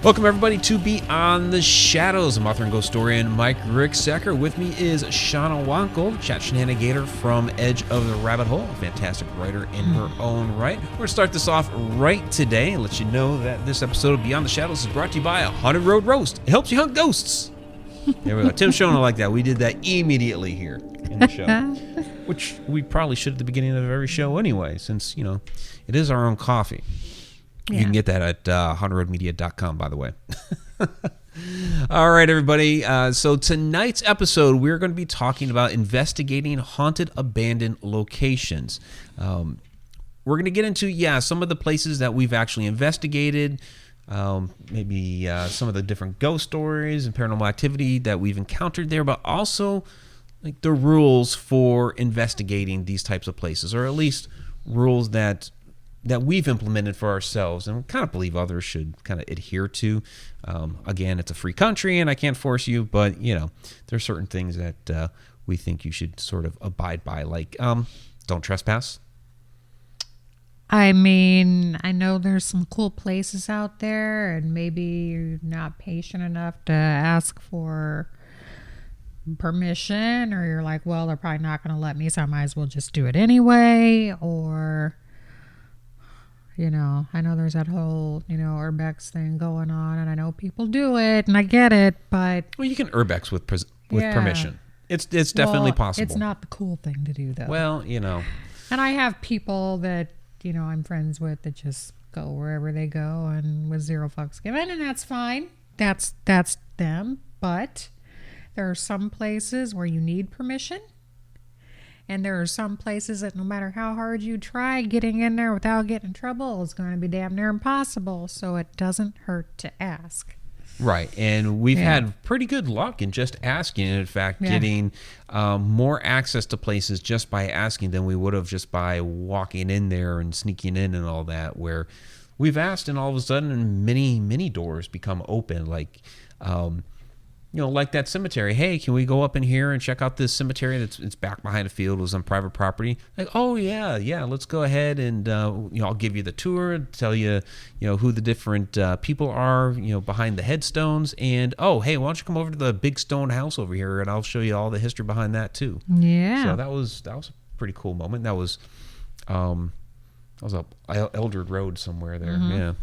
Welcome, everybody, to Beyond the Shadows. I'm author and ghost historian Mike Ricksecker. With me is Shauna Wankel, chat shenanigator from Edge of the Rabbit Hole, a fantastic writer in her own right. We're going to start this off right today and let you know that this episode of Beyond the Shadows is brought to you by a Haunted Road Roast. It helps you hunt ghosts. There we go. Tim Shona like that. We did that immediately here in the show, which we probably should at the beginning of every show anyway, since, you know, it is our own coffee. You can get that at hauntedroadmedia.com, by the way. All right, everybody. So tonight's episode, we're going to be talking about investigating haunted abandoned locations. We're going to get into, some of the places that we've actually investigated, maybe some of the different ghost stories and paranormal activity that we've encountered there, but also like the rules for investigating these types of places, or at least rules that we've implemented for ourselves and we kind of believe others should kind of adhere to. Again, it's a free country and I can't force you, but, you know, there's certain things that we think you should sort of abide by, like don't trespass. I mean, I know there's some cool places out there and maybe you're not patient enough to ask for permission, or you're like, well, they're probably not going to let me, so I might as well just do it anyway. Or, you know, I know there's that whole, urbex thing going on, and I know people do it, and I get it, but... Well, you can urbex with permission. It's definitely possible. It's not the cool thing to do, though. Well, you know. And I have people that, I'm friends with that just go wherever they go and with zero fucks given, and that's fine. That's them. But there are some places where you need permission. And there are some places that no matter how hard you try, getting in there without getting in trouble is going to be damn near impossible. So it doesn't hurt to ask. Right. And we've had pretty good luck in just asking. And in fact, getting more access to places just by asking than we would have just by walking in there and sneaking in and all that, where we've asked and all of a sudden many doors become open. Like, like that cemetery. Hey, can we go up in here and check out this cemetery it's back behind a field? It was on private property. Like, oh, yeah, let's go ahead and, I'll give you the tour, tell you, who the different people are, behind the headstones. And, oh, hey, why don't you come over to the big stone house over here, and I'll show you all the history behind that, too. Yeah. So that was a pretty cool moment. That was up Eldred Road somewhere there. Mm-hmm. Yeah.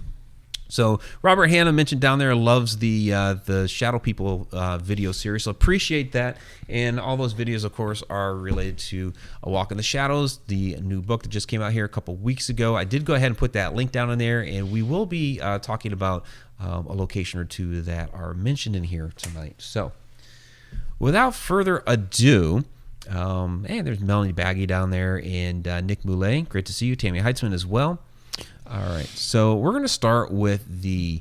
So Robert Hanna mentioned down there loves the Shadow People video series. So appreciate that. And all those videos, of course, are related to A Walk in the Shadows, the new book that just came out here a couple weeks ago. I did go ahead and put that link down in there, and we will be talking about a location or two that are mentioned in here tonight. So without further ado, there's Melanie Baggy down there and Nick Moulet. Great to see you. Tammy Heitzman as well. All right, so we're going to start with the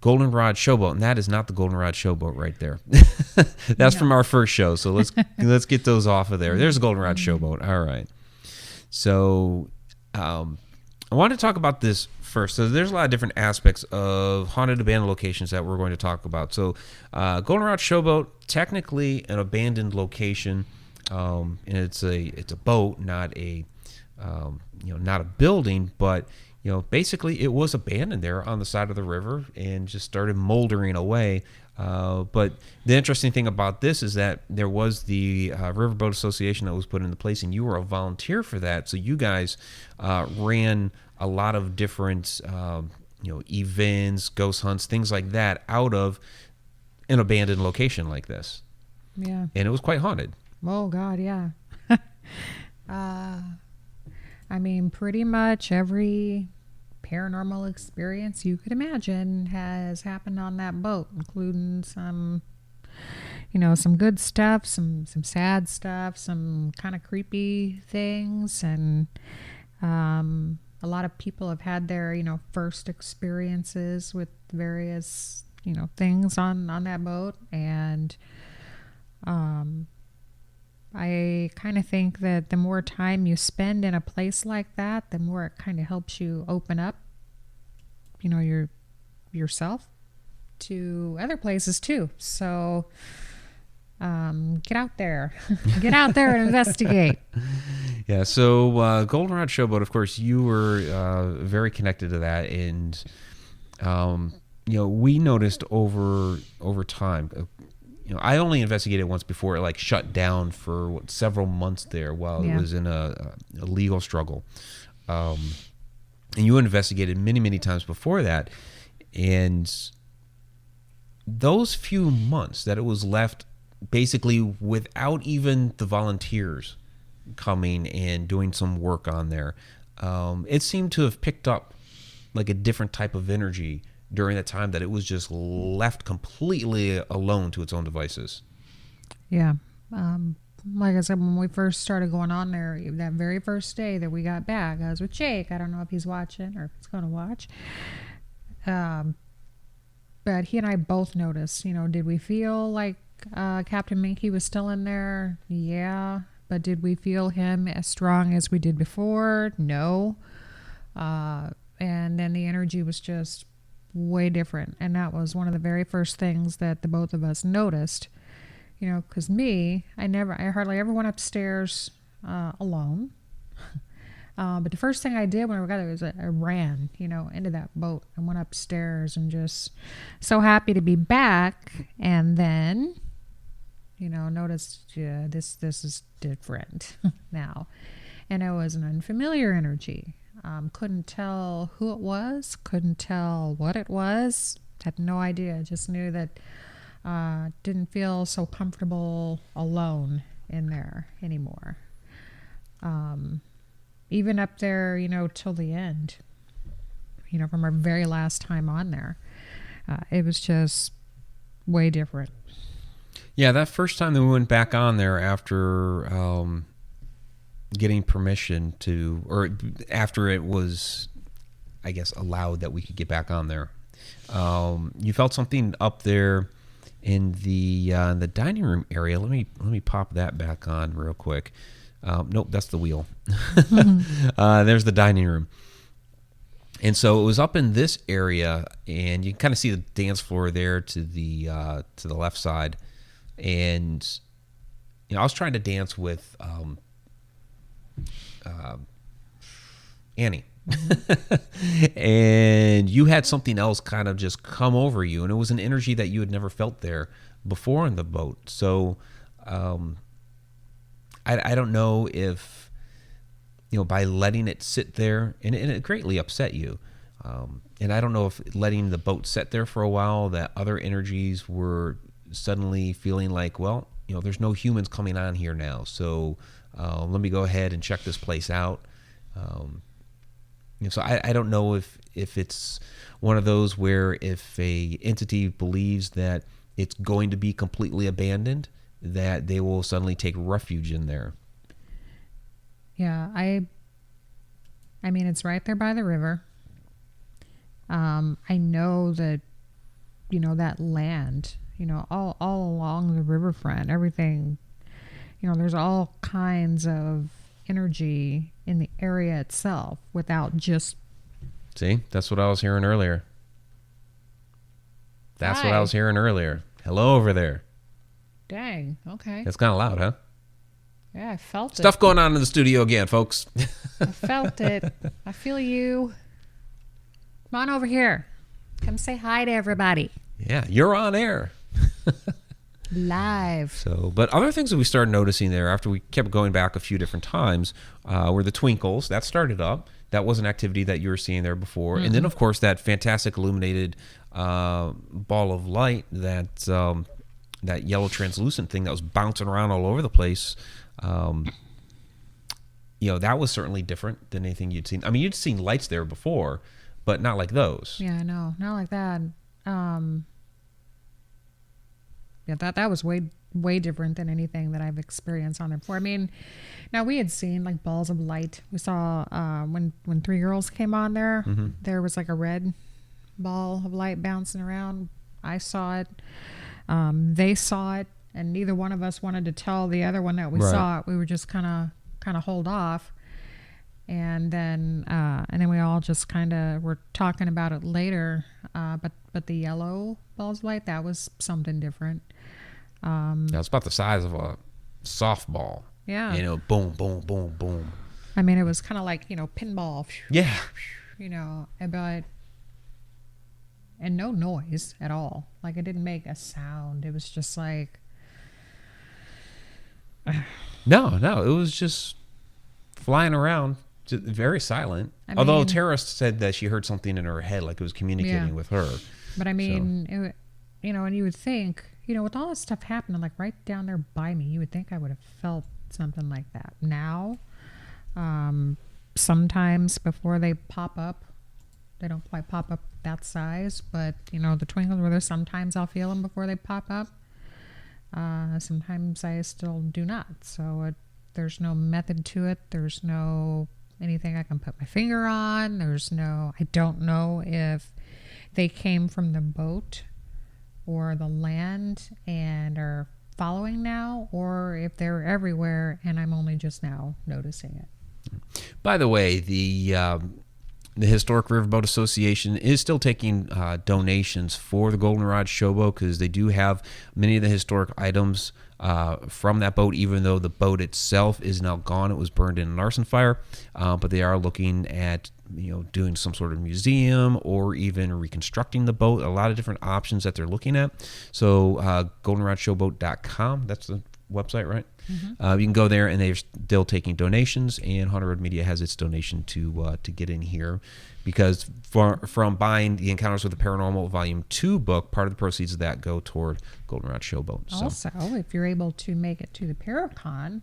Goldenrod Showboat, and that is not the Goldenrod Showboat right there. That's from our first show, so let's get those off of there. There's a Goldenrod Showboat. All right. So I want to talk about this first. So there's a lot of different aspects of haunted abandoned locations that we're going to talk about. So Goldenrod Showboat, technically an abandoned location, and it's a boat, not a not a building, but basically it was abandoned there on the side of the river and just started moldering away. But the interesting thing about this is that there was the Riverboat Association that was put into place, and you were a volunteer for that. So you guys ran a lot of different events, ghost hunts, things like that out of an abandoned location like this. Yeah. And it was quite haunted. Oh God, yeah. I mean, pretty much every paranormal experience you could imagine has happened on that boat, including some, some good stuff, some sad stuff, some kind of creepy things. And a lot of people have had their, first experiences with various, things on that boat. And I kind of think that the more time you spend in a place like that, the more it kind of helps you open up, yourself to other places too. So get out there. Get out there and investigate. Yeah, so Goldenrod Showboat, of course, you were very connected to that. And we noticed over time. I only investigated once before it like shut down for several months there while it was in a legal struggle. And you investigated many times before that, and those few months that it was left basically without even the volunteers coming and doing some work on there, it seemed to have picked up like a different type of energy during the time that it was just left completely alone to its own devices. Yeah. Like I said, when we first started going on there, that very first day that we got back, I was with Jake. I don't know if he's watching or if he's going to watch. But he and I both noticed, did we feel like Captain Minky was still in there? Yeah. But did we feel him as strong as we did before? No. And then the energy was just way different. And that was one of the very first things that the both of us noticed. Because I hardly ever went upstairs alone. But the first thing I did when I got there was I ran, into that boat and went upstairs and just so happy to be back. And then, noticed this is different now. And it was an unfamiliar energy. Couldn't tell who it was, couldn't tell what it was, had no idea. Just knew that didn't feel so comfortable alone in there anymore. Even up there, till the end, from our very last time on there, it was just way different. Yeah, that first time that we went back on there after getting permission to, or after it was, I guess, allowed that we could get back on there, you felt something up there in the dining room area. Let me pop that back on real quick. Nope, that's the wheel. There's the dining room. And so it was up in this area, and you can kind of see the dance floor there to the left side. And I was trying to dance with Annie. And you had something else kind of just come over you, and it was an energy that you had never felt there before in the boat. So I don't know if by letting it sit there, and it greatly upset you, and I don't know if letting the boat sit there for a while, that other energies were suddenly feeling like, well, there's no humans coming on here now, so let me go ahead and check this place out. So I don't know if it's one of those where if a entity believes that it's going to be completely abandoned, that they will suddenly take refuge in there. Yeah, I mean, it's right there by the river. I know that, that land, all along the riverfront, everything, there's all kinds of energy in the area itself without just... See, that's what I was hearing earlier. That's what I was hearing earlier. Hello over there. Dang, okay. That's kind of loud, huh? Yeah, I felt Stuff going on in the studio again, folks. I felt it. I feel you. Come on over here. Come say hi to everybody. Yeah, you're on air. Live. So, but other things that we started noticing there after we kept going back a few different times were the twinkles. That started up. That was an activity that you were seeing there before. Mm-hmm. And then, of course, that fantastic illuminated ball of light, that yellow translucent thing that was bouncing around all over the place. That was certainly different than anything you'd seen. I mean, you'd seen lights there before, but not like those. Yeah, I know. Not like that. Yeah, that was way different than anything that I've experienced on there before. I mean, now we had seen like balls of light. We saw when three girls came on there, mm-hmm. there was like a red ball of light bouncing around. I saw it. They saw it, and neither one of us wanted to tell the other one that we saw it. We were just kind of hold off. And then we all just kind of were talking about it later. But the yellow balls of light, that was something different. It's about the size of a softball. Yeah. Boom, boom, boom, boom. I mean, it was kind of like, pinball. Yeah. But and no noise at all. Like it didn't make a sound. It was just like No, it was just flying around, just very silent. Although Tara said that she heard something in her head, like it was communicating with her. But I mean, and you would think, with all this stuff happening, like right down there by me, you would think I would have felt something like that. Now, sometimes before they pop up, they don't quite pop up that size, but the twinkles were there. Sometimes I'll feel them before they pop up. Sometimes I still do not. So there's no method to it. There's no anything I can put my finger on. I don't know if they came from the boat or the land and are following now, or if they're everywhere and I'm only just now noticing it. By the way, the Historic Riverboat Association is still taking donations for the Goldenrod Showboat, because they do have many of the historic items from that boat, even though the boat itself is now gone. It was burned in an arson fire, but they are looking at doing some sort of museum or even reconstructing the boat. A lot of different options that they're looking at. So goldenrodshowboat.com, that's the website, right? Mm-hmm. You can go there, and they're still taking donations, and Haunted Road Media has its donation to get in here, because from buying the Encounters with the Paranormal Volume 2 book, part of the proceeds of that go toward Goldenrod Showboat. So. Also, if you're able to make it to the Paracon,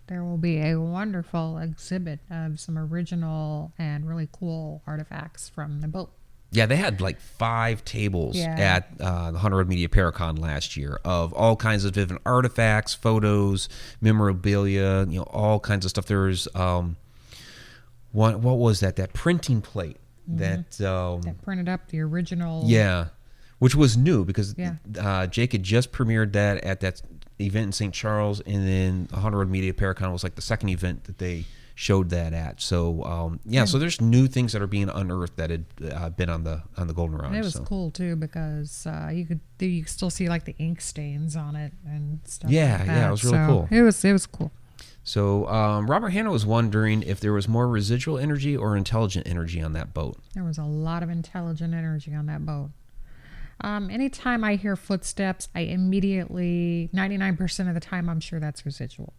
there will be a wonderful exhibit of some original and really cool artifacts from the boat. Yeah, they had like 5 tables at the Haunted Road Media Paracon last year of all kinds of different artifacts, photos, memorabilia, all kinds of stuff. There was what was that? That printing plate that printed up the original. Yeah, which was new, because Jake had just premiered that at that event in St. Charles, and then the Haunted Road Media Paracon was like the second event that they showed that at. So so there's new things that are being unearthed that had been on the Goldenrod. And it was cool too, because you could still see like the ink stains on it and stuff. Yeah, like that. It was really cool. It was cool. So Robert Hanna was wondering if there was more residual energy or intelligent energy on that boat. There was a lot of intelligent energy on that boat. Anytime I hear footsteps, I immediately, 99% of the time, I'm sure that's residual.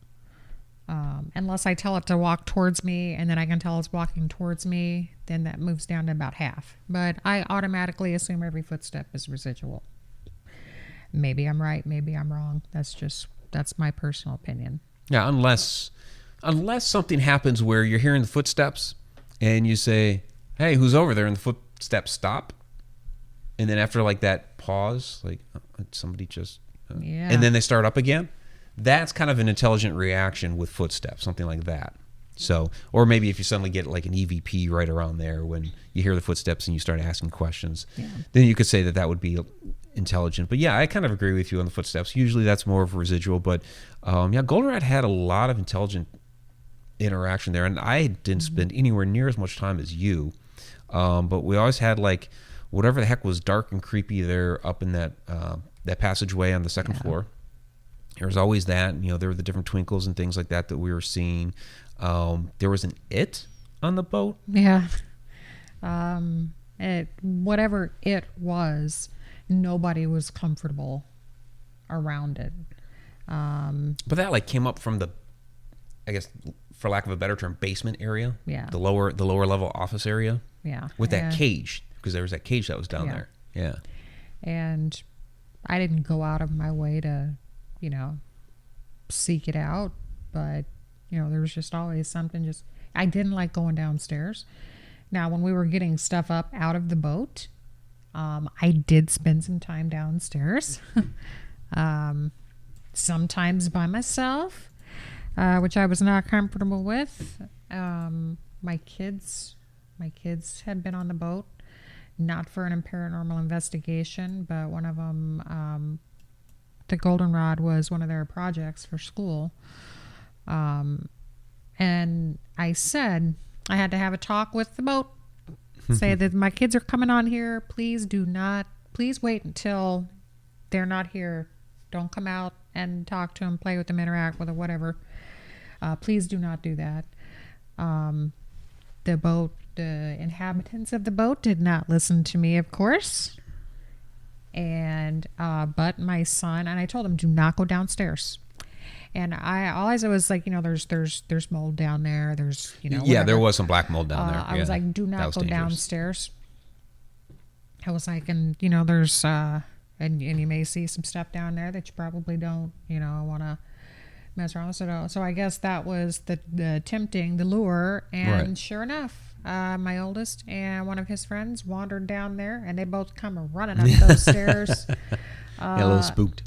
Unless I tell it to walk towards me, and then I can tell it's walking towards me, then that moves down to about half. But I automatically assume every footstep is residual. Maybe I'm right, maybe I'm wrong. That's my personal opinion. Yeah, unless something happens where you're hearing the footsteps and you say, "Hey, who's over there?" and the footsteps stop. And then after like that pause, like somebody just and then they start up again. That's kind of an intelligent reaction with footsteps, something like that. So, or maybe if you suddenly get like an EVP right around there when you hear the footsteps and you start asking questions, then you could say that would be intelligent. But yeah, I kind of agree with you on the footsteps. Usually that's more of a residual, but Goldenrod had a lot of intelligent interaction there, and I didn't spend anywhere near as much time as you. But we always had like whatever the heck was dark and creepy there up in that passageway on the second floor. There was always that. There were the different twinkles and things like that we were seeing. There was an it on the boat. Yeah. Whatever it was, nobody was comfortable around it. But that like came up from the, I guess, for lack of a better term, basement area. Yeah. The lower level office area. Yeah. With that cage, because there was that cage that was down there. Yeah. And I didn't go out of my way to, seek it out, but there was just always something. I didn't like going downstairs. Now, when we were getting stuff up out of the boat, I did spend some time downstairs, sometimes by myself, which I was not comfortable with. My kids had been on the boat, not for an paranormal investigation, but one of them, the Goldenrod was one of their projects for school. And I said I had to have a talk with the boat, say that my kids are coming on here. Please wait until they're not here. Don't come out and talk to them, play with them, interact with them, whatever. Please do not do that. The inhabitants of the boat did not listen to me, of course. and but my son, and I told him, do not go downstairs. And I was like, there's mold down there. There's, Yeah, there was some black mold down there. I was like, do not go downstairs. I was like, and there's and you may see some stuff down there that you probably don't want to mess around with. So I guess that was the tempting, the lure. And Sure enough, my oldest and one of his friends wandered down there, and they both come running up those stairs. A little spooked.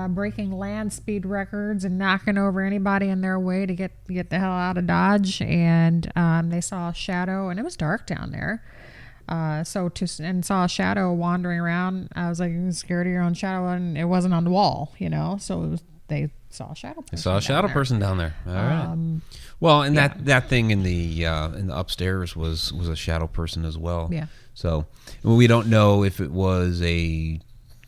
Breaking land speed records and knocking over anybody in their way to get the hell out of Dodge. And they saw a shadow, and it was dark down there. Saw a shadow wandering around. I was like, you're scared of your own shadow, and it wasn't on the wall, So they saw a shadow person. They saw a shadow person down there. All right. Well, and that thing in the upstairs was a shadow person as well. Yeah. So we don't know if it was a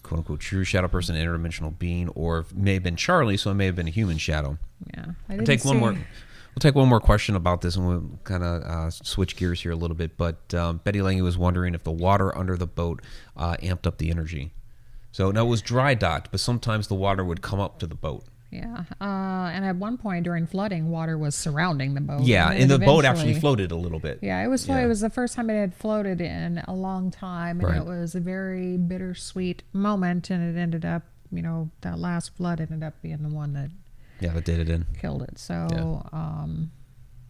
quote unquote true shadow person, an interdimensional being, or it may have been Charlie, so it may have been a human shadow. Yeah. We'll take one more question about this, and we'll kind of switch gears here a little bit. But Betty Lange was wondering if the water under the boat amped up the energy. So now it was dry docked, but sometimes the water would come up to the boat. Yeah. And at one point during flooding, water was surrounding the boat. Yeah, and the boat actually floated a little bit. Yeah, it was the first time it had floated in a long time, and It was a very bittersweet moment, and it ended up, that last flood ended up being the one that did it in. Killed it. So,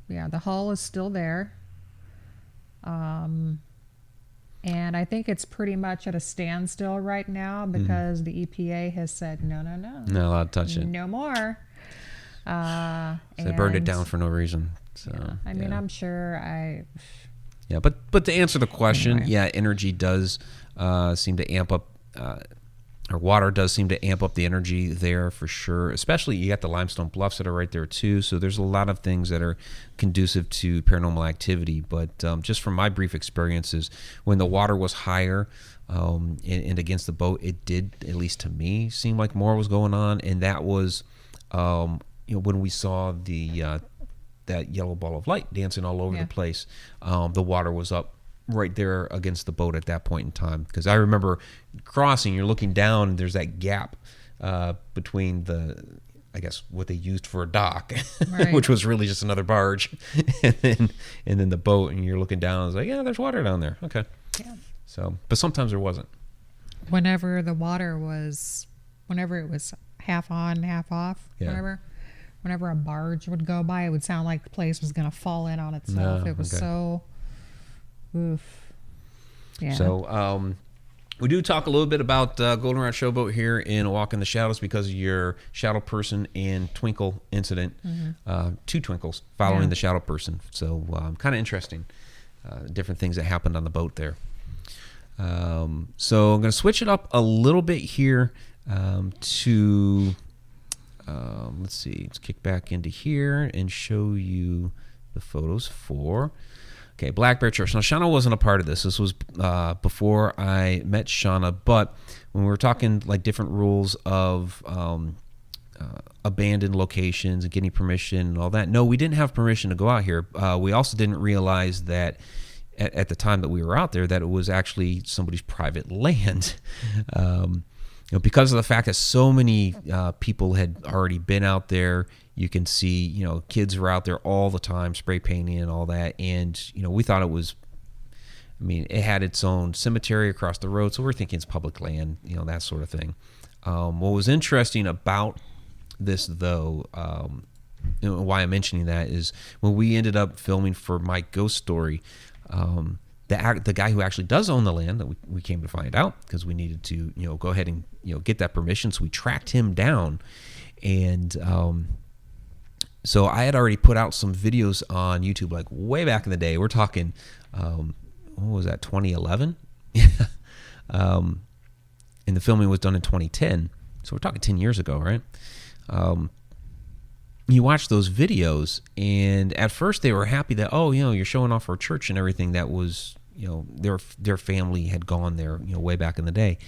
the hull is still there. And I think it's pretty much at a standstill right now because the EPA has said, no. Not allowed to touch it. No more. So they burned it down for no reason. So I mean, I'm sure Yeah, but to answer the question, anyway. Energy does seem to amp up, or water does seem to amp up the energy there for sure. Especially you got the limestone bluffs that are right there too. So there's a lot of things that are conducive to paranormal activity. But just from my brief experiences, when the water was higher and against the boat, it did, at least to me, seem like more was going on. And that was, when we saw the that yellow ball of light dancing all over the place, the water was up right there against the boat at that point in time. Because I remember crossing, you're looking down, there's that gap between I guess what they used for a dock, which was really just another barge, and then the boat, and you're looking down, I was like, yeah, there's water down there. Okay. Yeah. So, but sometimes there wasn't. Whenever it was half on, half off, whenever a barge would go by, it would sound like the place was going to fall in on itself. It was so... Oof. Yeah. So we do talk a little bit about Goldenrod Showboat here in Walk in the Shadows because of your shadow person and twinkle incident. Two twinkles following the shadow person. So kind of interesting. Different things that happened on the boat there. So I'm going to switch it up a little bit here to... let's see. Let's kick back into here and show you the photos for... Okay, Black Bear Church. Now, Shauna wasn't a part of this. This was before I met Shauna, but when we were talking like different rules of abandoned locations and getting permission and all that, no, we didn't have permission to go out here. We also didn't realize that at the time that we were out there that it was actually somebody's private land. Because of the fact that so many people had already been out there. You can see, kids were out there all the time, spray painting and all that. And, we thought it was, it had its own cemetery across the road. So we're thinking it's public land, that sort of thing. What was interesting about this, though, why I'm mentioning that is when we ended up filming for my ghost story, the guy who actually does own the land that we came to find out because we needed to, go ahead and, get that permission. So we tracked him down and, so I had already put out some videos on YouTube, like way back in the day. We're talking, what was that, 2011? And the filming was done in 2010. So we're talking 10 years ago, right? You watch those videos, and at first they were happy that, you're showing off our church and everything that was, their family had gone there, way back in the day.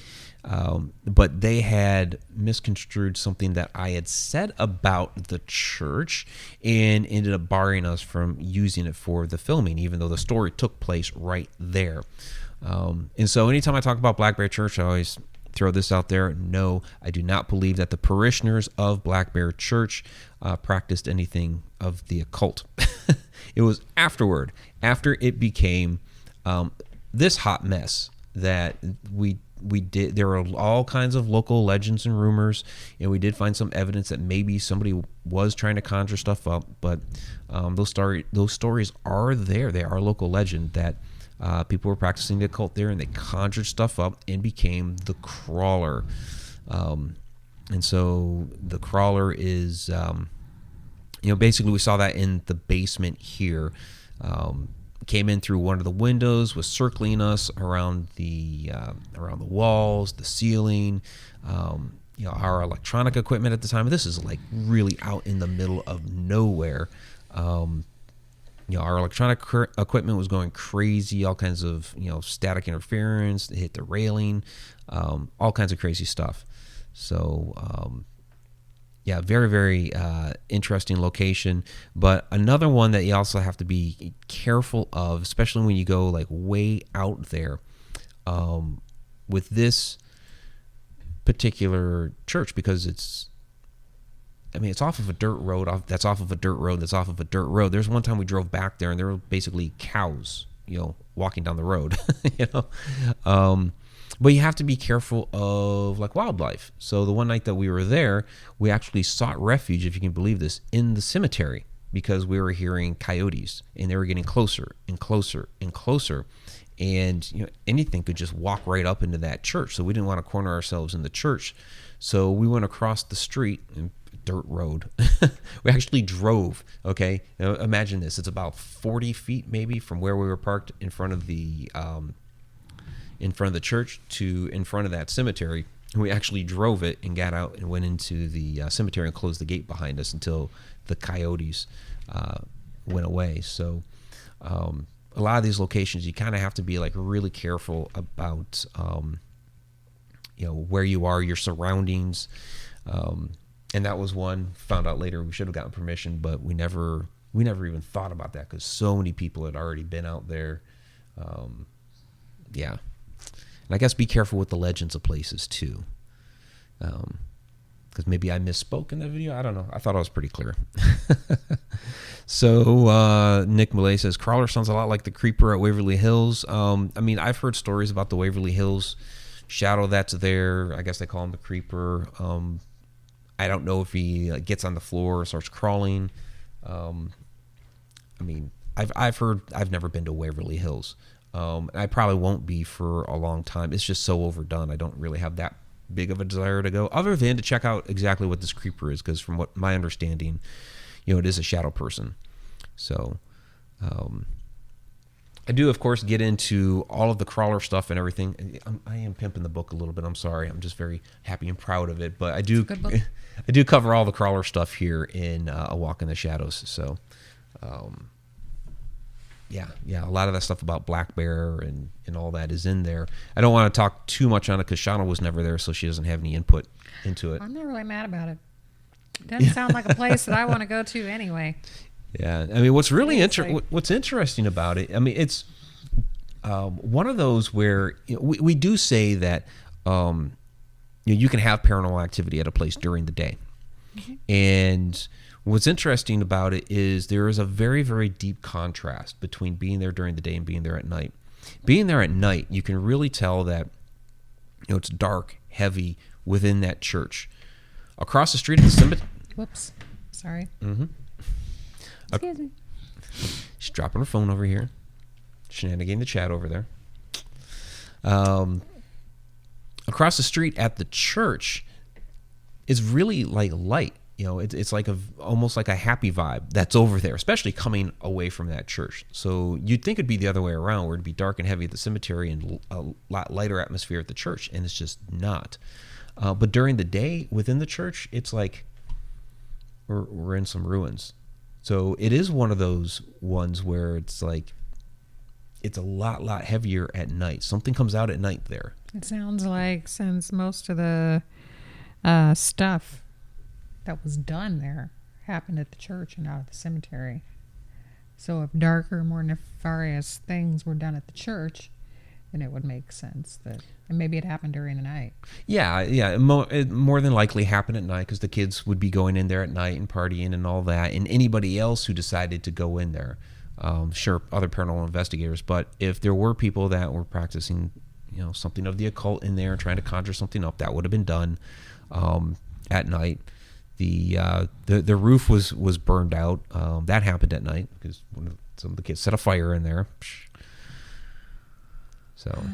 But they had misconstrued something that I had said about the church and ended up barring us from using it for the filming, even though the story took place right there. And so anytime I talk about Black Bear Church, I always throw this out there. No, I do not believe that the parishioners of Black Bear Church practiced anything of the occult. It was after it became this hot mess that we did. There were all kinds of local legends and rumors, and we did find some evidence that maybe somebody was trying to conjure stuff up. But those stories are there. They are local legend that people were practicing the occult there, and they conjured stuff up and became the crawler. And so the crawler is, basically we saw that in the basement here. Came in through one of the windows, was circling us around the walls, the ceiling, our electronic equipment at the time. This is like really out in the middle of nowhere. Our electronic equipment was going crazy, all kinds of static interference. It hit the railing, all kinds of crazy stuff. So very, very interesting location. But another one that you also have to be careful of, especially when you go like way out there, with this particular church, because it's off of a dirt road. That's off of a dirt road. That's off of a dirt road. There's one time we drove back there, and there were basically cows, walking down the road. But you have to be careful of like wildlife. So the one night that we were there, we actually sought refuge, if you can believe this, in the cemetery, because we were hearing coyotes, and they were getting closer and closer and closer. And anything could just walk right up into that church. So we didn't want to corner ourselves in the church. So we went across the street, dirt road. We actually drove. Okay, imagine this. It's about 40 feet maybe from where we were parked in front of the church to in front of that cemetery. And we actually drove it and got out and went into the cemetery and closed the gate behind us until the coyotes went away. So a lot of these locations, you kind of have to be like really careful about where you are, your surroundings. And that was one. Found out later we should have gotten permission, but we never even thought about that because so many people had already been out there. And I guess be careful with the legends of places too, because maybe I misspoke in that video. I don't know. I thought I was pretty clear. So Nick Millay says, crawler sounds a lot like the creeper at Waverly Hills. I've heard stories about the Waverly Hills shadow that's there. I guess they call him the creeper. I don't know if he gets on the floor or starts crawling. I've heard. I've never been to Waverly Hills. I probably won't be for a long time. It's just so overdone. I don't really have that big of a desire to go, other than to check out exactly what this creeper is, because from what my understanding, it is a shadow person. So I do, of course, get into all of the crawler stuff and everything. I am pimping the book a little bit. I'm sorry. I'm just very happy and proud of it. But I do cover all the crawler stuff here in A Walk in the Shadows. So a lot of that stuff about Black Bear and all that is in there. I don't want to talk too much on it because Shauna was never there, so she doesn't have any input into it. I'm not really mad about it. Doesn't sound like a place that I want to go to anyway. Yeah, what's really what's interesting about it, it's one of those where we do say that you can have paranormal activity at a place during the day, and what's interesting about it is there is a very, very deep contrast between being there during the day and being there at night. Being there at night, you can really tell that it's dark, heavy within that church. Across the street at the cemetery. Whoops, sorry. Mm-hmm. Excuse me. She's dropping her phone over here. Shenanigan the chat over there. Across the street at the church is really like light. It's like almost like a happy vibe that's over there, especially coming away from that church. So you'd think it'd be the other way around, where it'd be dark and heavy at the cemetery and a lot lighter atmosphere at the church, and it's just not. But during the day within the church, it's like we're in some ruins. So it is one of those ones where it's like it's a lot heavier at night. Something comes out at night there. It sounds like, since most of the stuff that was done there happened at the church and not at the cemetery. So if darker, more nefarious things were done at the church, And it would make sense that, and maybe it happened during the night. Yeah, yeah. It more than likely happened at night because the kids would be going in there at night and partying and all that. And anybody else who decided to go in there, sure, other paranormal investigators. But if there were people that were practicing, something of the occult in there, trying to conjure something up, that would have been done at night. The roof was burned out. That happened at night because some of the kids set a fire in there. So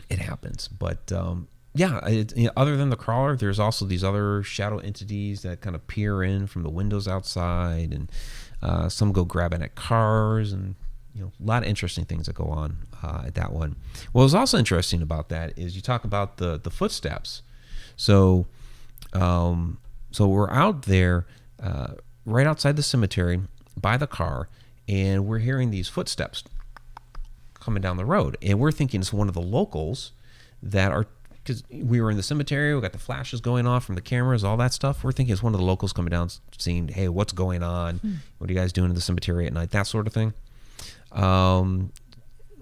it happens. But other than the crawler, there's also these other shadow entities that kind of peer in from the windows outside, and some go grabbing at cars, and a lot of interesting things that go on at that one. What was also interesting about that is you talk about the footsteps. So we're out there right outside the cemetery by the car, and we're hearing these footsteps coming down the road, and we're thinking it's one of the locals that are, because we were in the cemetery, we got the flashes going off from the cameras, all that stuff. We're thinking it's one of the locals coming down, saying, "Hey, what's going on? What are you guys doing in the cemetery at night?" That sort of thing.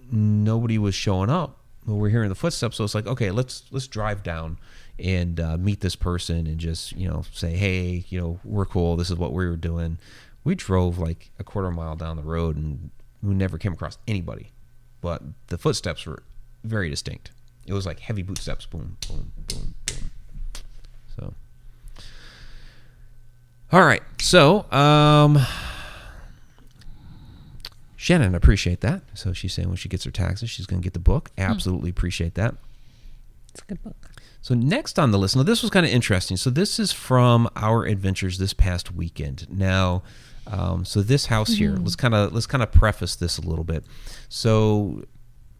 Nobody was showing up. Well, we're hearing the footsteps, so it's like, okay, let's drive down and meet this person and just say, "Hey, we're cool. This is what we were doing." We drove like a quarter mile down the road, and we never came across anybody. But the footsteps were very distinct. It was like heavy boot steps. Boom, boom, boom, boom. So, all right. So, Shannon, appreciate that. So she's saying when she gets her taxes, she's going to get the book. Absolutely appreciate that. It's a good book. So next on the list, now this was kind of interesting. So this is from our adventures this past weekend. Now, so this house here, let's kind of preface this a little bit. So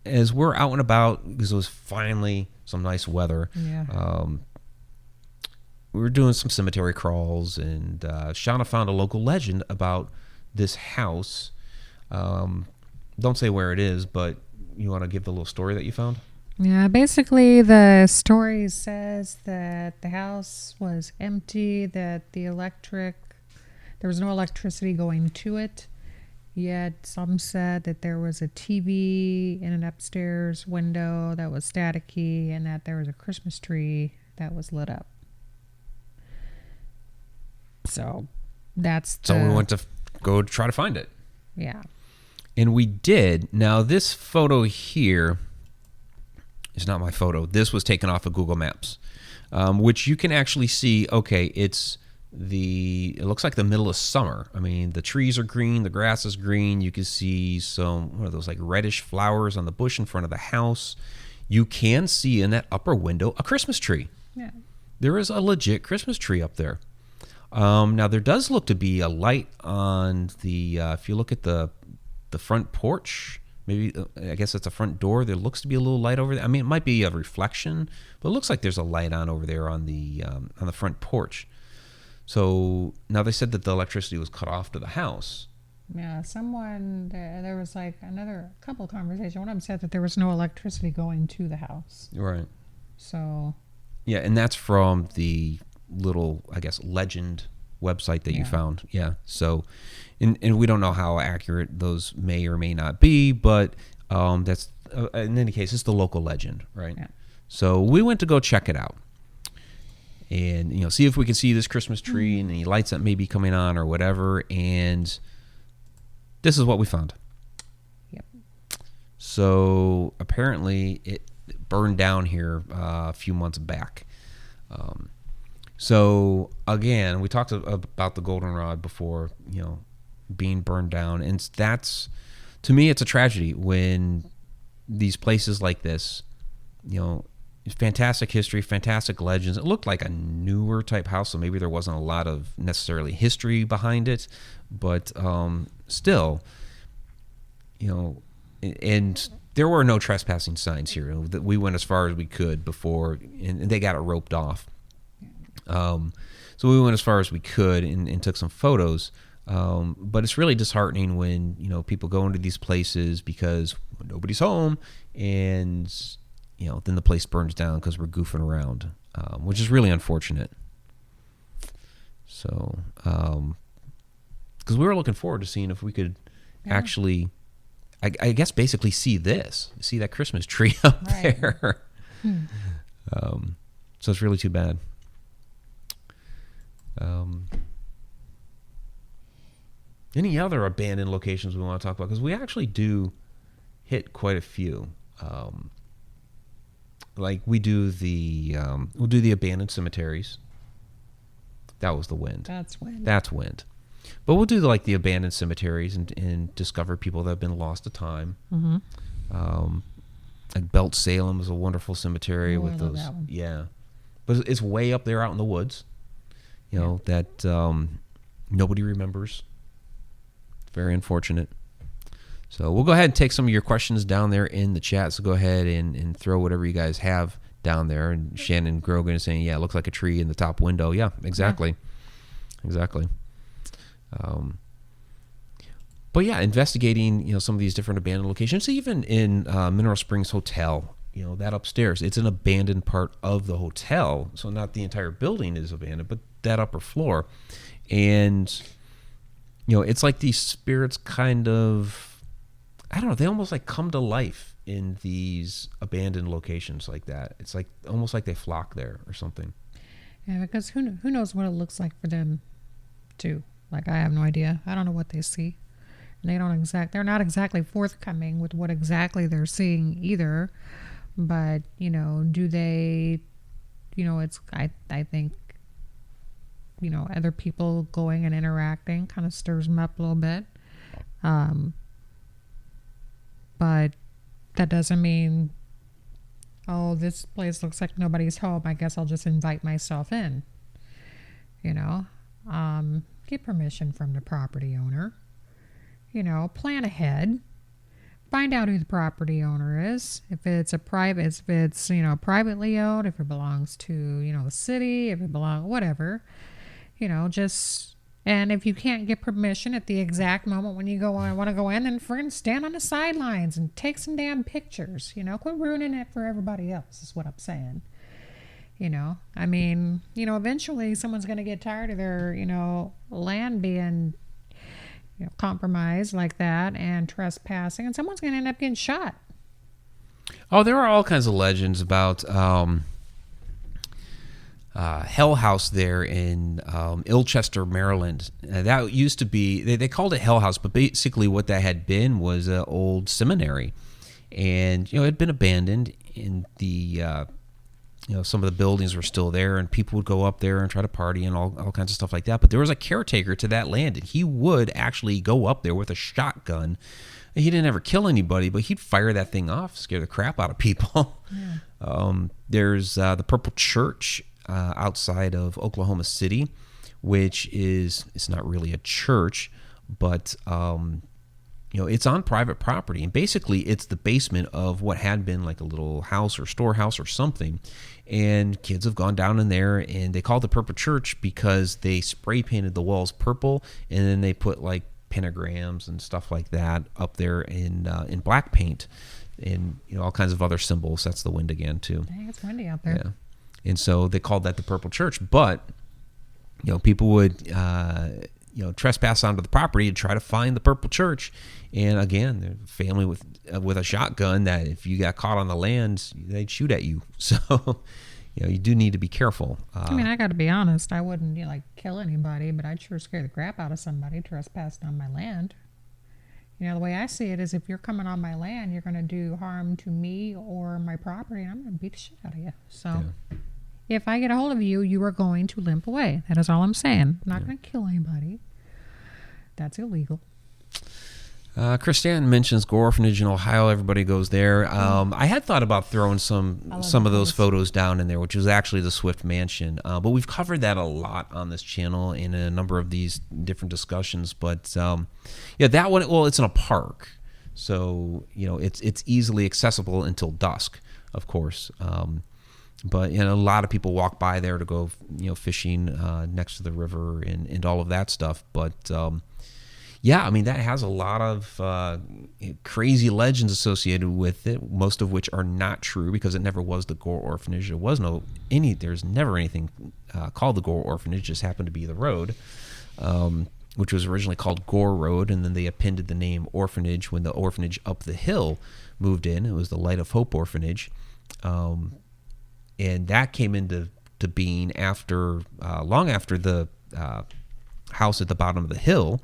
as we're out and about, because it was finally some nice weather, we were doing some cemetery crawls, and Shauna found a local legend about this house. Don't say where it is, but you want to give the little story that you found? Yeah, basically the story says that the house was empty, that there was no electricity going to it, yet some said that there was a TV in an upstairs window that was staticky, and that there was a Christmas tree that was lit up. So we went to go try to find it. Yeah. And we did. Now, this photo here is not my photo. This was taken off of Google Maps, which you can actually see, okay, it looks like the middle of summer. I mean, the trees are green, the grass is green. You can see some, what are those, like reddish flowers on the bush in front of the house. You can see in that upper window a Christmas tree. Yeah. There is a legit Christmas tree up there. Now, there does look to be a light on the, if you look at the front porch, maybe, I guess it's a front door, there looks to be a little light over there. I mean, it might be a reflection, but it looks like there's a light on over there on the front porch. So now they said that the electricity was cut off to the house. Yeah, there was like another couple conversations. One of them said that there was no electricity going to the house. Right. So. Yeah, and that's from the little, I guess, legend website that you found. Yeah. So, and we don't know how accurate those may or may not be, but that's, in any case, it's the local legend, right? Yeah. So we went to go check it out. And, see if we can see this Christmas tree and any lights that may be coming on or whatever. And this is what we found. Yep. So apparently it burned down here a few months back. So again, we talked about the Goldenrod before, being burned down. And that's, to me, it's a tragedy when these places like this, fantastic history, fantastic legends. It looked like a newer type house, so maybe there wasn't a lot of necessarily history behind it, but still, and there were no trespassing signs here. That we went as far as we could before, and they got it roped off. So we went as far as we could and took some photos. But it's really disheartening when people go into these places because nobody's home, and then the place burns down because we're goofing around, which is really unfortunate. So, because we were looking forward to seeing if we could actually I guess basically see that Christmas tree up Right. there. So it's really too bad. Any other abandoned locations we want to talk about? Because we actually do hit quite a few. Like we'll do the abandoned cemeteries. That was the wind. That's wind. But we'll do like the abandoned cemeteries and discover people that have been lost to time. Mm-hmm. Like Belt Salem is a wonderful cemetery with I love those. that one. Yeah, but it's way up there out in the woods. You know that nobody remembers. Very unfortunate. So we'll go ahead and take some of your questions down there in the chat. So go ahead and throw whatever you guys have down there. And Shannon Grogan is saying, yeah, it looks like a tree in the top window. Yeah, exactly. Yeah. Exactly. But yeah, investigating, some of these different abandoned locations, even in Mineral Springs Hotel, that upstairs, it's an abandoned part of the hotel. So not the entire building is abandoned, but that upper floor. And, it's like these spirits kind of, I don't know, they almost like come to life in these abandoned locations like that. It's like almost like they flock there or something. Yeah, because who knows what it looks like for them too. Like I have no idea. I don't know what they see. And they're not exactly forthcoming with what exactly they're seeing either. But, do they, I think, other people going and interacting kind of stirs them up a little bit. But that doesn't mean, oh, this place looks like nobody's home. I guess I'll just invite myself in. Get permission from the property owner. Plan ahead. Find out who the property owner is. If it's privately owned, if it belongs to, the city, if it belongs, whatever. And if you can't get permission at the exact moment when you want to go in, then friggin' stand on the sidelines and take some damn pictures. Quit ruining it for everybody else is what I'm saying. Eventually someone's going to get tired of their, land being, compromised like that and trespassing, and someone's going to end up getting shot. Oh, there are all kinds of legends about Hell House there in Ilchester, Maryland. That used to be, they called it Hell House, but basically what that had been was an old seminary. And, it had been abandoned in the, some of the buildings were still there and people would go up there and try to party and all kinds of stuff like that. But there was a caretaker to that land and he would actually go up there with a shotgun. He didn't ever kill anybody, but he'd fire that thing off, scare the crap out of people. Yeah. There's the Purple Church outside of Oklahoma City, which it's not really a church, but it's on private property, and basically it's the basement of what had been like a little house or storehouse or something, and kids have gone down in there, and they call it the Purple Church because they spray painted the walls purple, and then they put like pentagrams and stuff like that up there in black paint, and all kinds of other symbols. That's the wind again too. Dang, it's windy out there. Yeah. And so they called that the Purple Church. But, people would, trespass onto the property and try to find the Purple Church. And again, there's a family with a shotgun that if you got caught on the land, they'd shoot at you. So, you do need to be careful. I got to be honest. I wouldn't kill anybody, but I'd sure scare the crap out of somebody trespassing on my land. The way I see it is if you're coming on my land, you're going to do harm to me or my property, and I'm going to beat the shit out of you. So if I get a hold of you, you are going to limp away. That is all I'm saying. I'm not going to kill anybody. That's illegal. Christiane mentions Gore Orphanage in Ohio. Everybody goes there. I had thought about throwing some of those photos down in there, which was actually the Swift Mansion. But we've covered that a lot on this channel in a number of these different discussions. But that one, well, it's in a park, so it's easily accessible until dusk, of course. But a lot of people walk by there to go fishing next to the river and all of that stuff. But that has a lot of crazy legends associated with it, most of which are not true because it never was the Gore Orphanage. There's never anything called the Gore Orphanage, just happened to be the road. which was originally called Gore Road, and then they appended the name Orphanage when the orphanage up the hill moved in. It was the Light of Hope Orphanage, and that came into being after long after the house at the bottom of the hill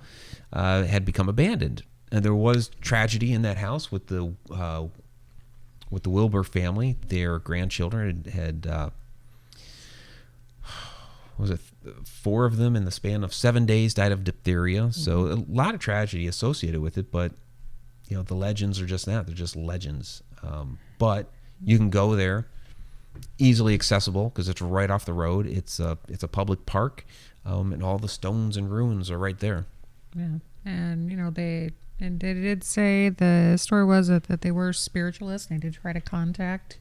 had become abandoned. And there was tragedy in that house with the Wilbur family. Their grandchildren had was it 4 of them in the span of 7 days died of diphtheria. So a lot of tragedy associated with it. But the legends are just that; they're just legends. But you can go there, easily accessible because it's right off the road. It's a public park, and all the stones and ruins are right there. Yeah, and they did say the story was that they were spiritualists and they did try to contact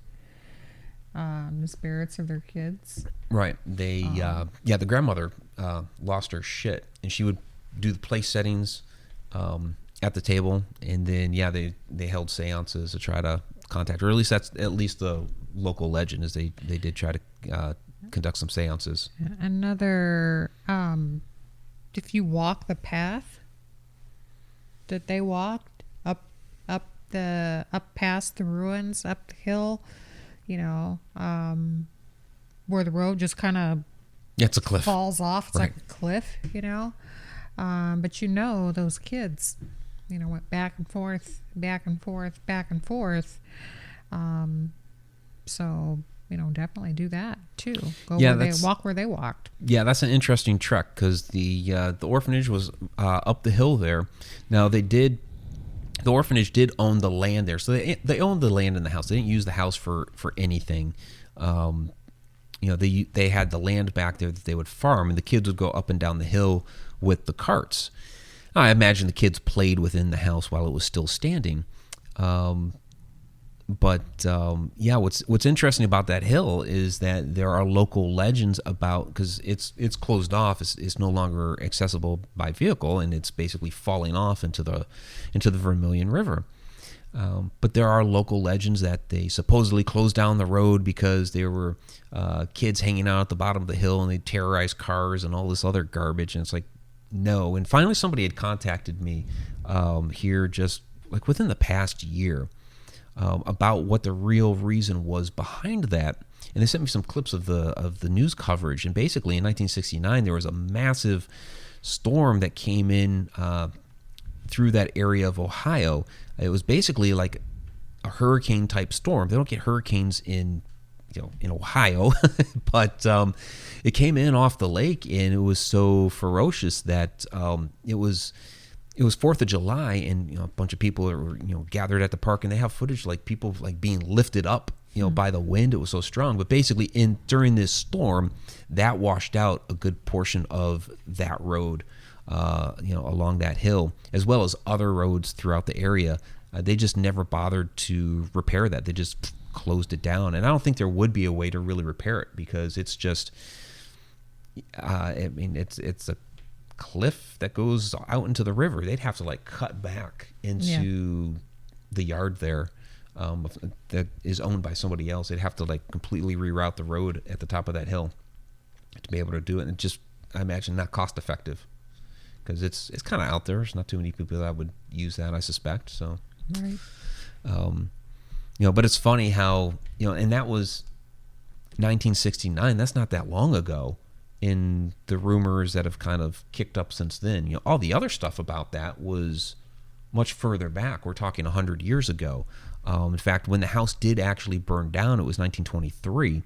the spirits of their kids. Right. They the grandmother lost her shit, and she would do the place settings at the table, and then they held seances to try to contact her. Or at least that's the local legend is they did try to conduct some seances. Another, if you walk the path that they walked up past the ruins, up the hill, where the road just kind of it's a cliff falls off. It's right. like a cliff, but those kids, went back and forth, back and forth, back and forth. So definitely do that too. Walk where they walked. Yeah, that's an interesting trek because the orphanage was up the hill there. Now the orphanage did own the land there, so they owned the land in the house. They didn't use the house for anything. They had the land back there that they would farm, and the kids would go up and down the hill with the carts. I imagine the kids played within the house while it was still standing. What's interesting about that hill is that there are local legends about, because it's closed off, it's no longer accessible by vehicle, and it's basically falling off into the Vermilion River. But there are local legends that they supposedly closed down the road because there were kids hanging out at the bottom of the hill and they terrorized cars and all this other garbage. And it's like, no. And finally somebody had contacted me here just like within the past year about what the real reason was behind that. And they sent me some clips of the news coverage. And basically in 1969, there was a massive storm that came in through that area of Ohio. It was basically like a hurricane type storm. They don't get hurricanes in Ohio, but it came in off the lake, and it was so ferocious that it was 4th of July, and a bunch of people were gathered at the park, and they have footage like people like being lifted up by the wind. It was so strong. But basically during this storm, that washed out a good portion of that road along that hill, as well as other roads throughout the area. They just never bothered to repair that. They just closed it down. And I don't think there would be a way to really repair it because it's just, it's a cliff that goes out into the river. They'd have to like cut back into the yard there that is owned by somebody else. They'd have to like completely reroute the road at the top of that hill to be able to do it. And just, I imagine, not cost effective. Because it's kind of out there. There's not too many people that would use that, I suspect. So, right. But it's funny how and that was 1969. That's not that long ago. In the rumors that have kind of kicked up since then, all the other stuff about that was much further back. We're talking 100 years ago. In fact, when the house did actually burn down, it was 1923,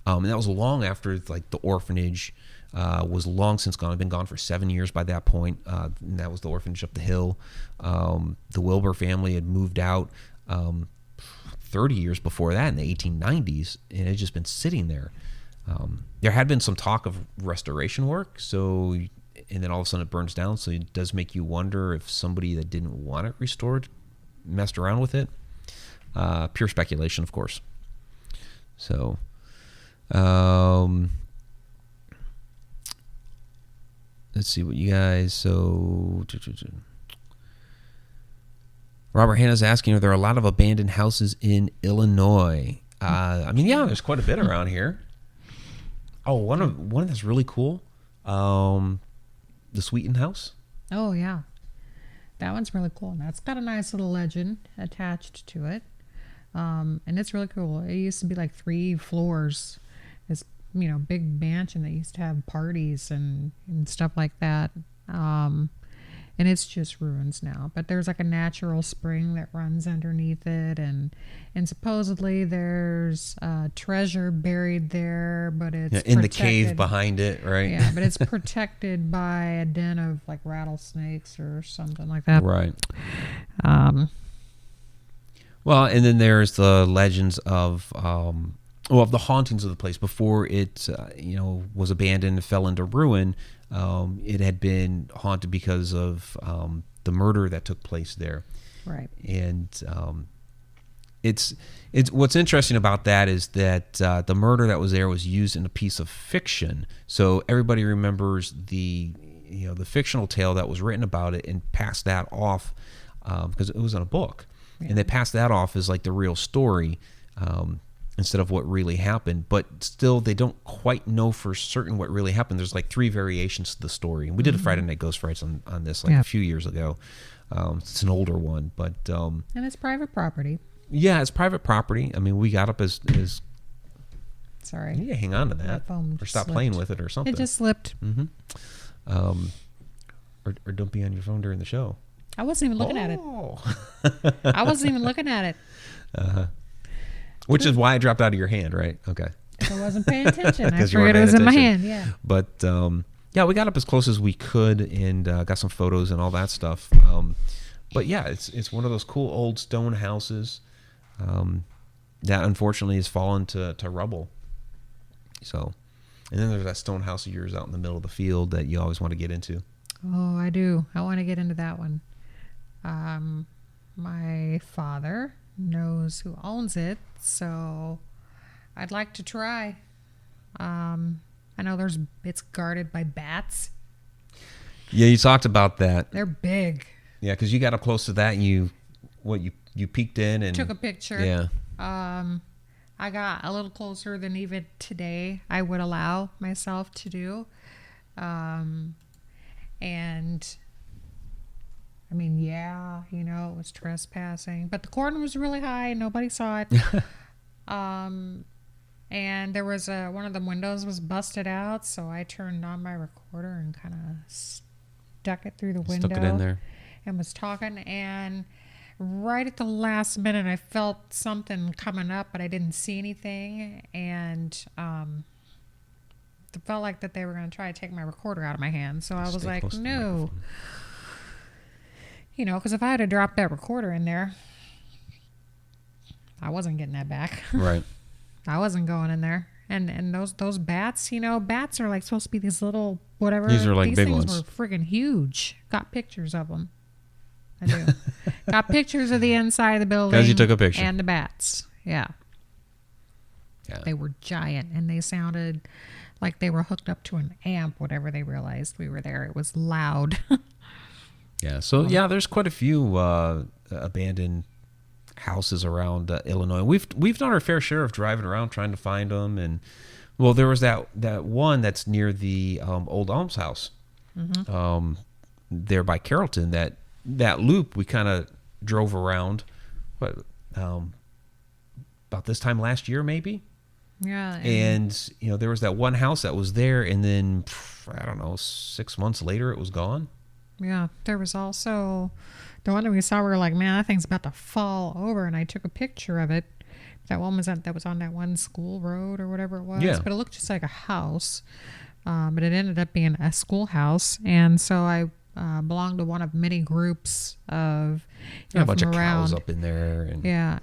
and that was long after like the orphanage. Was long since gone. I've been gone for 7 years by that point. And that was the orphanage up the hill. The Wilbur family had moved out 30 years before that in the 1890s, and it had just been sitting there. There had been some talk of restoration work, and then all of a sudden it burns down. So it does make you wonder if somebody that didn't want it restored messed around with it. Pure speculation, of course. So, let's see what you guys. So, Robert Hanna's asking, are there a lot of abandoned houses in Illinois? There's quite a bit around here. Oh, one that's really cool. the Sweeten House. Oh, yeah. That one's really cool. And that's got a nice little legend attached to it. And it's really cool. It used to be like 3 floors. This, big mansion that used to have parties and stuff like that. And it's just ruins now. But there's like a natural spring that runs underneath it. And supposedly there's treasure buried there, but it's in the cave behind it, right? Yeah, but it's protected by a den of like rattlesnakes or something like that. Right. Well, and then there's the legends of the hauntings of the place. Before it was abandoned and fell into ruin, it had been haunted because of the murder that took place there. Right. And it's what's interesting about that is that the murder that was there was used in a piece of fiction. So everybody remembers the fictional tale that was written about it and passed that off because it was in a book. Yeah. And they passed that off as like the real story instead of what really happened. But still, they don't quite know for certain what really happened. There's like 3 variations to the story. And we did a Friday Night Ghost Frights on this a few years ago. It's an older one, but and it's private property. Yeah, it's private property. I mean, we got up as sorry. Yeah, hang on to that, or stop playing with it, or something. It just slipped. Mm-hmm. Or don't be on your phone during the show. I wasn't even looking at it. I wasn't even looking at it. Which is why it dropped out of your hand, right? Okay. I wasn't paying attention. I forgot it was in my hand. Yeah. But we got up as close as we could and got some photos and all that stuff. But yeah, it's one of those cool old stone houses that unfortunately has fallen to rubble. So, and then there's that stone house of yours out in the middle of the field that you always want to get into. Oh, I do. I want to get into that one. My father knows who owns it, so I'd like to try. I know it's guarded by bats. Yeah, you talked about that. They're big. Yeah, because you got up close to that and you peeked in and took a picture. Yeah. I got a little closer than even today I would allow myself to do. And I mean, yeah, it was trespassing, but the corner was really high. Nobody saw it. And there was one of the windows was busted out. So I turned on my recorder and kind of stuck it through the window. Stuck it in there. And was talking. And right at the last minute, I felt something coming up, but I didn't see anything. And, it felt like that they were going to try to take my recorder out of my hand. So I was like, no. Because if I had to drop that recorder in there, I wasn't getting that back. Right. I wasn't going in there. And those bats, bats are like supposed to be these little whatever. These are like these big things ones. Were friggin' huge. Got pictures of them. I do. Got pictures of the inside of the building. Because you took a picture. And the bats. Yeah. They were giant, and they sounded like they were hooked up to an amp whenever they realized we were there. It was loud. Yeah. So there's quite a few abandoned houses around Illinois. We've done our fair share of driving around trying to find them, and there was that one that's near the old Alms house, there by Carrollton. That loop we kind of drove around, about this time last year maybe. Yeah. And there was that one house that was there, and then I don't know, 6 months later it was gone. Yeah, there was also the one that we saw. We were like, man, that thing's about to fall over, and I took a picture of it. That one was that was on that one school road or whatever it was. Yeah. But it looked just like a house, but it ended up being a schoolhouse. And so I belonged to one of many groups of a bunch of cows up in there.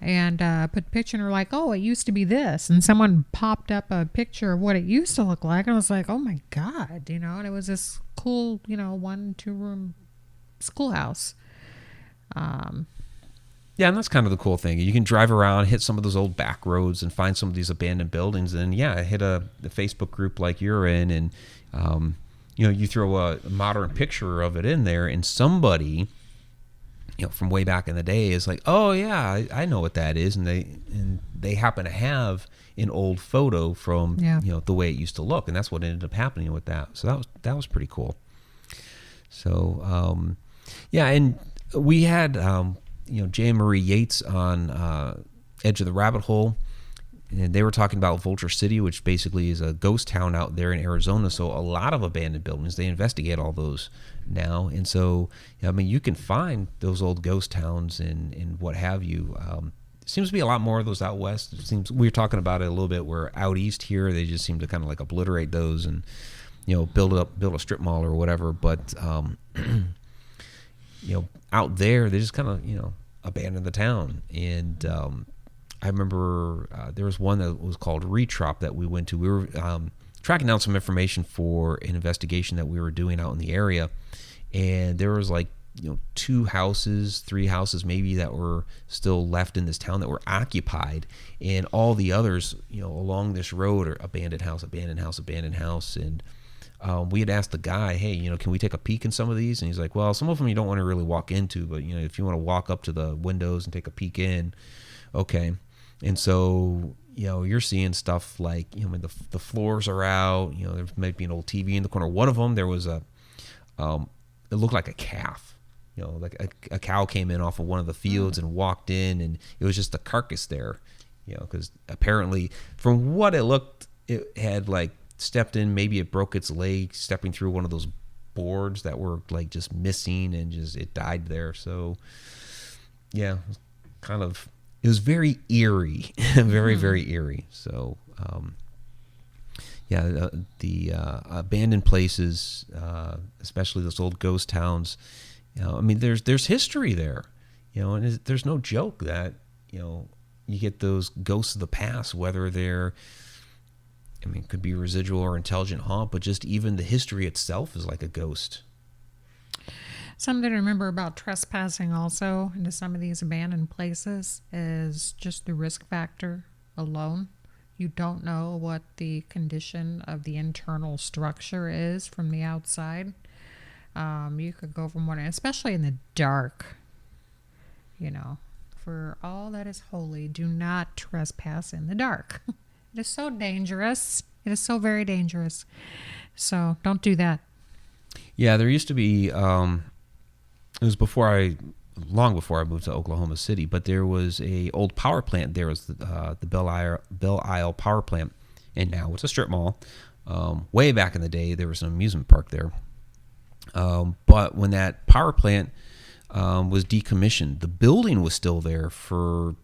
And put a picture, and we're like, oh, it used to be this. And someone popped up a picture of what it used to look like, and I was like, oh my God, and it was this cool, 1-2 room schoolhouse. Yeah, and that's kind of the cool thing. You can drive around, hit some of those old back roads, and find some of these abandoned buildings. And hit the Facebook group like you're in, and you throw a modern picture of it in there, and somebody, from way back in the day is like, oh yeah, I know what that is, and they happen to have an old photo from the way it used to look, and that's what ended up happening with that. So that was pretty cool. So yeah, and we had J. Marie Yates on Edge of the Rabbit Hole, and they were talking about Vulture City, which basically is a ghost town out there in Arizona. So a lot of abandoned buildings, they investigate all those now. And so, I mean, you can find those old ghost towns and what have you. Seems to be a lot more of those out west. It seems we were talking about it a little bit. Where out east here, they just seem to kind of like obliterate those and build a strip mall or whatever. But out there, they just kind of abandon the town. And I remember there was one that was called Retrop that we went to. We were tracking down some information for an investigation that we were doing out in the area, and there was like 3 houses maybe that were still left in this town that were occupied, and all the others along this road are abandoned house. And we had asked the guy, hey, can we take a peek in some of these? And he's like, well, some of them you don't want to really walk into, but if you want to walk up to the windows and take a peek in, okay. And so you're seeing stuff like the floors are out. There might be an old TV in the corner. One of them, there was it looked like a calf. Like a cow came in off of one of the fields and walked in, and it was just a carcass there. Because apparently, from what it looked, it had like stepped in. Maybe it broke its leg stepping through one of those boards that were like just missing, and it died there. So yeah, it was very eerie, very eerie. So the abandoned places, especially those old ghost towns. I mean, there's history there, and there's no joke that you get those ghosts of the past, whether they're, it could be residual or intelligent haunt, but just even the history itself is like a ghost. Something to remember about trespassing also into some of these abandoned places is just the risk factor alone. You don't know what the condition of the internal structure is from the outside. You could go from one, especially in the dark. For all that is holy, do not trespass in the dark. It is so dangerous. It is so very dangerous. So don't do that. Yeah, there used to be. It was long before I moved to Oklahoma City, but there was a old power plant. There was the Belle Isle Power Plant, and now it's a strip mall. Way back in the day, there was an amusement park there. But when that power plant was decommissioned, the building was still there for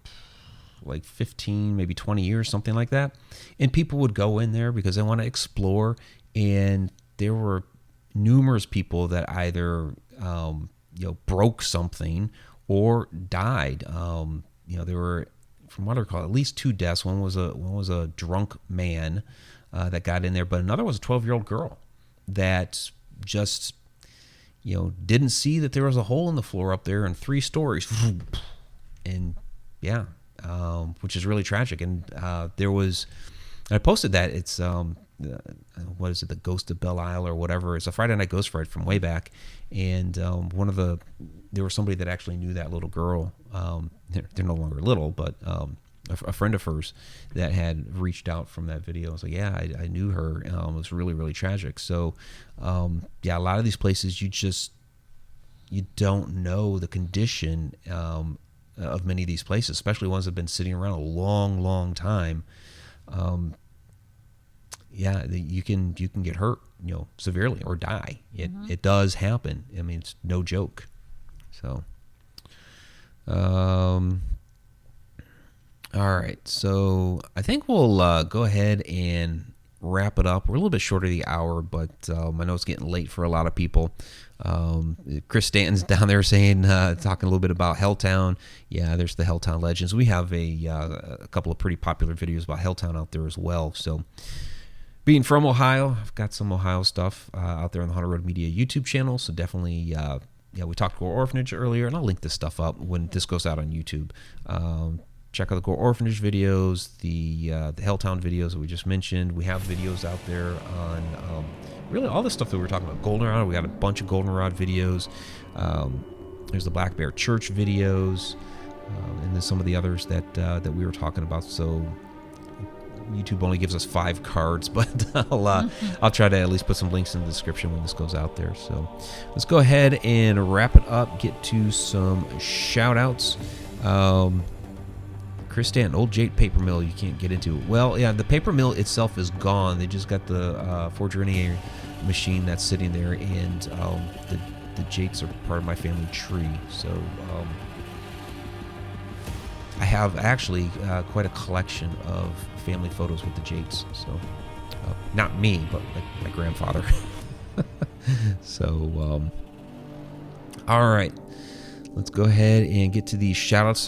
like 15, maybe 20 years, something like that. And people would go in there because they want to explore. And there were numerous people that either broke something or died. There were, from what I recall, at least 2 deaths. One was a drunk man that got in there, but another was a 12-year-old girl that just didn't see that there was a hole in the floor up there and 3 stories, and yeah, which is really tragic. And I posted that. It's what is it, the Ghost of Belle Isle or whatever. It's a Friday Night Ghost Fright from way back, and there was somebody that actually knew that little girl. They're no longer little, but a friend of hers that had reached out from that video. I was like, yeah, I knew her. It was really, really tragic. So a lot of these places you don't know the condition of many of these places, especially ones that have been sitting around a long, long time. You can get hurt, severely or die. It does happen. I mean, it's no joke. So, all right. So I think we'll go ahead and wrap it up. We're a little bit short of the hour, but I know it's getting late for a lot of people. Chris Stanton's down there saying, talking a little bit about Helltown. Yeah, there's the Helltown Legends. We have a couple of pretty popular videos about Helltown out there as well. So, being from Ohio, I've got some Ohio stuff out there on the Haunted Road Media YouTube channel. So definitely, we talked Gore Orphanage earlier, and I'll link this stuff up when this goes out on YouTube. Check out the Gore Orphanage videos, the Helltown videos that we just mentioned. We have videos out there on really all the stuff that we were talking about. Goldenrod, we got a bunch of Goldenrod videos. There's the Black Bear Church videos, and then some of the others that we were talking about. So YouTube only gives us 5 cards, but I'll try to at least put some links in the description when this goes out there. So let's go ahead and wrap it up, get to some shout outs. Chris Stanton, old Jade paper mill you can't get into. Well, yeah, the paper mill itself is gone. They just got the Forgerinier machine that's sitting there, and the Jakes are part of my family tree. So I have actually quite a collection of family photos with the Jakes. So not me, but like my grandfather. So all right, let's go ahead and get to these shout outs.